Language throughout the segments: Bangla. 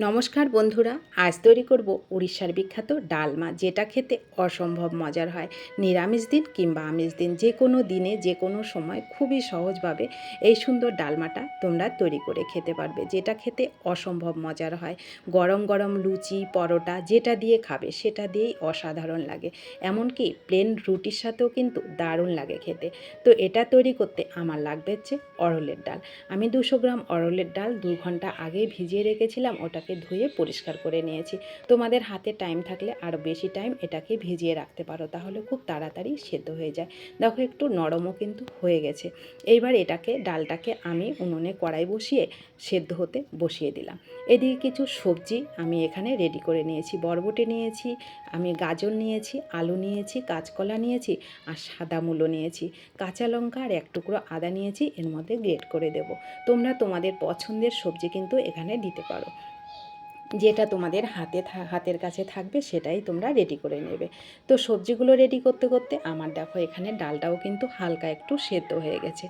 নমস্কার বন্ধুরা, আজ তৈরি করব উড়িষ্যার বিখ্যাত ডালমা, যেটা খেতে অসম্ভব মজার হয়। নিরামিষ দিন কিংবা আমিষ দিন, যে কোনো দিনে যে কোনো সময় খুবই সহজভাবে এই সুন্দর ডালমাটা তোমরা তৈরি করে খেতে পারবে, যেটা খেতে অসম্ভব মজার হয়। গরম গরম লুচি, পরোটা যেটা দিয়ে খাবে সেটা দিয়েই অসাধারণ লাগে, এমনকি প্লেন রুটির সাথেও কিন্তু দারুণ লাগে খেতে। তো এটা তৈরি করতে আমার লাগবে হচ্ছে অড়হরের ডাল। আমি 200 গ্রাম অড়হরের ডাল 2 ঘন্টা আগে ভিজিয়ে রেখেছিলাম, ওটাকে ধুয়ে পরিষ্কার করে নিয়েছি। তোমাদের হাতে টাইম থাকলে আরও বেশি টাইম এটাকে ভিজিয়ে রাখতে পারো, তাহলে খুব তাড়াতাড়ি সেদ্ধ হয়ে যায়। দেখো একটু নরমও কিন্তু হয়ে গেছে। এইবার ডালটাকে আমি উনুনে কড়াই বসিয়ে সেদ্ধ হতে বসিয়ে দিলাম। এদিকে কিছু সবজি আমি এখানে রেডি করে নিয়েছি। বরবটি নিয়েছি, আমি গাজর নিয়েছি, আলু নিয়েছি, কাঁচকলা নিয়েছি আর সাদা মূলো নিয়েছি, কাঁচা লঙ্কা আর এক টুকরো আদা নিয়েছি, এর মধ্যে গ্রেট করে দেব। তোমরা তোমাদের পছন্দের সবজি কিন্তু এখানে দিতে পারো, যেটা তোমাদের হাতের কাছে থাকবে সেটাই তোমরা রেডি করে নেবে। তো সবজিগুলো রেডি করতে করতে আমার দেখো এখানে ডালটাও কিন্তু হালকা একটু সেদ্ধ হয়ে গেছে।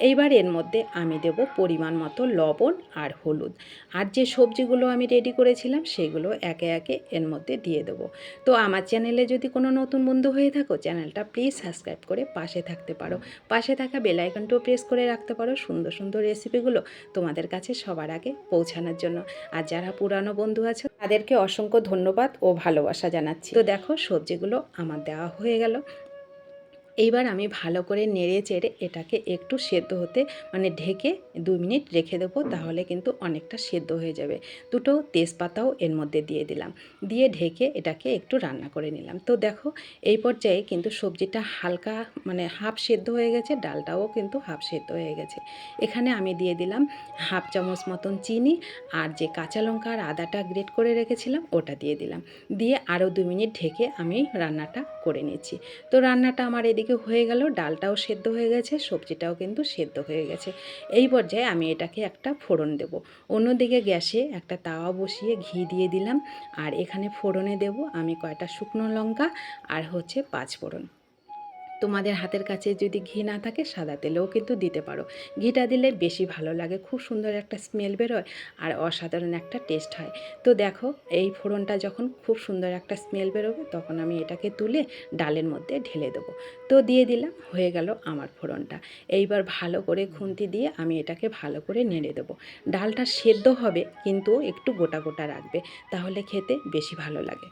এইবার এর মধ্যে আমি দেব পরিমাণ মতো লবণ আর হলুদ, আর যে সবজিগুলো আমি রেডি করেছিলাম সেগুলো একে একে এর মধ্যে দিয়ে দেবো। তো আমার চ্যানেলে যদি কোনো নতুন বন্ধু হয়ে থাকো, চ্যানেলটা প্লিজ সাবস্ক্রাইব করে পাশে থাকতে পারো, পাশে থাকা বেল আইকনটাও প্রেস করে রাখতে পারো সুন্দর সুন্দর রেসিপিগুলো তোমাদের কাছে সবার আগে পৌঁছানোর জন্য। আর যারা পুরানো বন্ধু আছে তাদেরকে অসংখ্য ধন্যবাদ ও ভালোবাসা জানাচ্ছি। তো দেখো সবজিগুলো আমার দেওয়া হয়ে গেল। এইবার আমি ভালো করে নেড়ে চেড়ে এটাকে একটু সেদ্ধ হতে ঢেকে 2 মিনিট রেখে দেবো, তাহলে কিন্তু অনেকটা সেদ্ধ হয়ে যাবে। দুটো তেজপাতাও এর মধ্যে দিয়ে দিলাম, দিয়ে ঢেকে এটাকে একটু রান্না করে নিলাম। তো দেখো এই পর্যায়ে কিন্তু সবজিটা হালকা হাফ সেদ্ধ হয়ে গেছে, ডালটাও কিন্তু হাফ সেদ্ধ হয়ে গেছে। এখানে আমি দিয়ে দিলাম হাফ চামচ মতন চিনি, আর যে কাঁচা লঙ্কা আর আদাটা গ্রেট করে রেখেছিলাম ওটা দিয়ে দিলাম, দিয়ে আরও 2 মিনিট ঢেকে আমি রান্নাটা করে নিচ্ছি। তো রান্নাটা আমার এদিকে হয়ে গেল, ডালটাও সেদ্ধ হয়ে গেছে, সবজিটাও কিন্তু সেদ্ধ হয়ে গেছে। এই পর্যায়ে আমি এটাকে একটা ফোড়ন দেব। অন্যদিকে গ্যাসে একটা তাওয়া বসিয়ে ঘি দিয়ে দিলাম, আর এখানে ফোড়নে দেব আমি কয়টা শুকনো লঙ্কা আর হচ্ছে 5 ফোড়ন। তোমাদের হাতের কাছে যদি ঘি না থাকে সাদা তেলেও কিন্তু দিতে পারো, ঘিটা দিলে বেশি ভালো লাগে, খুব সুন্দর একটা স্মেল বেরোয় আর অসাধারণ একটা টেস্ট হয়। তো দেখো এই ফোড়নটা যখন খুব সুন্দর একটা স্মেল বেরোবে তখন আমি এটাকে তুলে ডালের মধ্যে ঢেলে দেবো। তো দিয়ে দিলাম, হয়ে গেল আমার ফোড়নটা। এইবার ভালো করে খুন্তি দিয়ে আমি এটাকে ভালো করে নেড়ে দেবো। ডালটা সেদ্ধ হবে কিন্তু একটু গোটা গোটা রাখবে, তাহলে খেতে বেশি ভালো লাগে।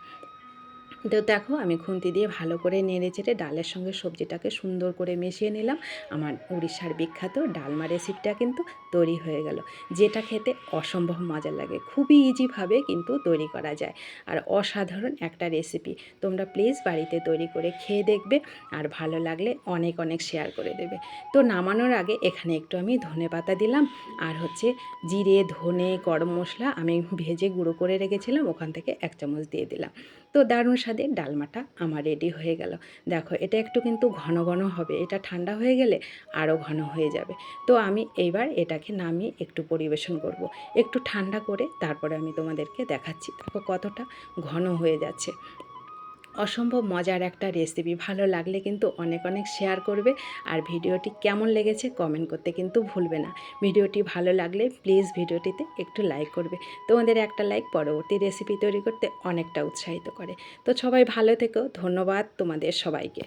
তো দেখো আমি খুন্তি দিয়ে ভালো করে নেড়ে চেড়ে ডালের সঙ্গে সবজিটাকে সুন্দর করে মিশিয়ে নিলাম। আমার উড়িষ্যার বিখ্যাত ডালমা রেসিপিটা কিন্তু তৈরি হয়ে গেল, যেটা খেতে অসম্ভব মজা লাগে, খুবই ইজিভাবে কিন্তু তৈরি করা যায় আর অসাধারণ একটা রেসিপি। তোমরা প্লিজ বাড়িতে তৈরি করে খেয়ে দেখবে, আর ভালো লাগলে অনেক অনেক শেয়ার করে দেবে। তো নামানোর আগে এখানে একটু আমি ধনেপাতা দিলাম, আর হচ্ছে জিরে, ধনে, গরম মশলা আমি ভেজে গুঁড়ো করে রেখেছিলাম, ওখান থেকে 1 চামচ দিয়ে দিলাম। তো দারুণ স্বাদের ডালমাটা আমার রেডি হয়ে গেল। দেখো এটা একটু কিন্তু ঘন ঘন হবে, এটা ঠান্ডা হয়ে গেলে আরও ঘন হয়ে যাবে। তো আমি এইবার এটাকে নামিয়ে একটু পরিবেশন করব। একটু ঠান্ডা করে তারপরে আমি তোমাদেরকে দেখাচ্ছি। দেখো কতটা ঘন হয়ে যাচ্ছে, অসম্ভব মজার একটা রেসিপি। ভালো লাগলে কিন্তু অনেক অনেক শেয়ার করবে, আর ভিডিওটি কেমন লেগেছে কমেন্ট করতে কিন্তু ভুলবে না। ভিডিওটি ভালো লাগলে প্লিজ ভিডিওটিতে একটু লাইক করবে, তোমাদের একটা লাইক পরবর্তী রেসিপি তৈরি করতে অনেকটা উৎসাহিত করে। তো সবাই ভালো থেকো, ধন্যবাদ তোমাদের সবাইকে।